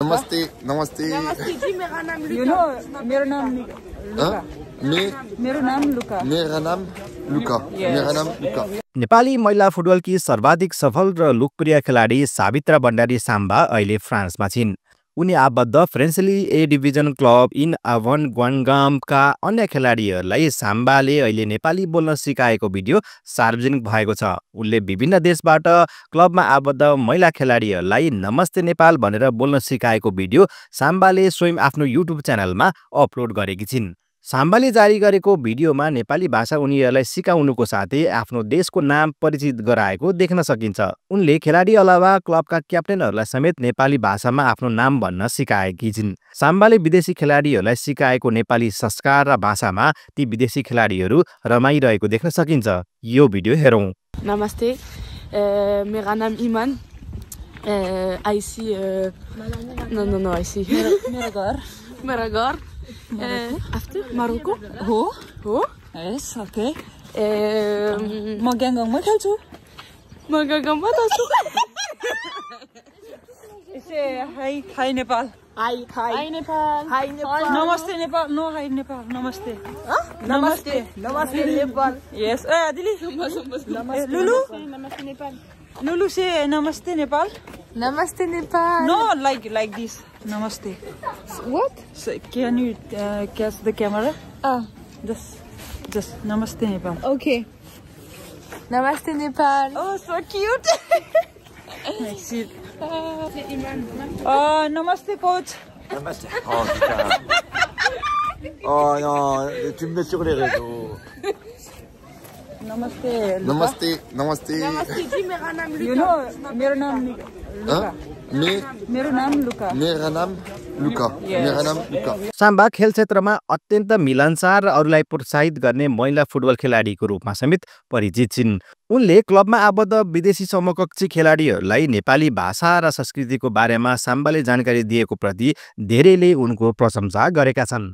नमस्ते नमस्ते नमस्ते जी, मेरा नाम लुका। मेरा नाम लुका। नेपाली महिला फुटबलकी सर्वाधिक सफल र लोकप्रिय खेलाडी सावित्रा भण्डारी साम्बा अहिले फ्रान्समा छिन्। उनी आबद्ध फ्रेन्चली ए डिभिजन क्लब इन आभन ग्वान्गामका अन्य खेलाडीहरूलाई साम्बाले अहिले नेपाली बोल्न सिकाएको भिडियो सार्वजनिक भएको छ। उनले विभिन्न देशबाट क्लबमा आबद्ध महिला खेलाडीहरूलाई नमस्ते नेपाल भनेर बोल्न सिकाएको भिडियो साम्बाले स्वयं आफ्नो युट्युब च्यानलमा अपलोड गरेकी छिन्। साम्बाले जारी गरेको भिडियोमा नेपाली भाषा उनीहरूलाई सिकाउनुको साथै आफ्नो देशको नाम परिचित गराएको देख्न सकिन्छ। उनले खेलाडी अलावा क्लबका क्याप्टेनहरूलाई समेत नेपाली भाषामा आफ्नो नाम भन्न सिकाएकी छिन्। साम्बाले विदेशी खेलाडीहरूलाई सिकाएको नेपाली संस्कार र भाषामा ती विदेशी खेलाडीहरू रमाइरहेको देख्न सकिन्छ। यो भिडियो हेरौँ। नमस्ते, मेरा नाम इमान। आइसी नो आइसी मेरा घर after Morocco. हो Yes, okay. म ग्याङमा खेल्छु। म ग्याङमा खेल्छु। Hi Nepal. Hi Nepal. Namaste Nepal. No, hi Nepal. Namaste. Namaste Nepal. Yes. Adili. Lulu. Namaste Nepal. Lulu say Namaste Nepal. Namaste Nepal. No, like this. Namaste. What? So, can you catch the camera? Just Namaste Nepal. Okay. Namaste Nepal. Oh, so cute. Nice. Namaste coach. Namaste. 준비 그래가지고. Namaste. नमस्ते नमस्ते जी, मेरा नाम You know, मेरा नाम लुका. मेरा नाम लुका। साम्बा खेल क्षेत्रमा अत्यन्त मिलनसार र अरूलाई प्रोत्साहित गर्ने महिला फुटबल खेलाडीको रूपमा समेत परिचित छिन्। उनले क्लबमा आबद्ध विदेशी समकक्षी खेलाडीहरूलाई नेपाली भाषा र संस्कृतिको बारेमा साम्बाले जानकारी दिएको प्रति धेरैले उनको प्रशंसा गरेका छन्।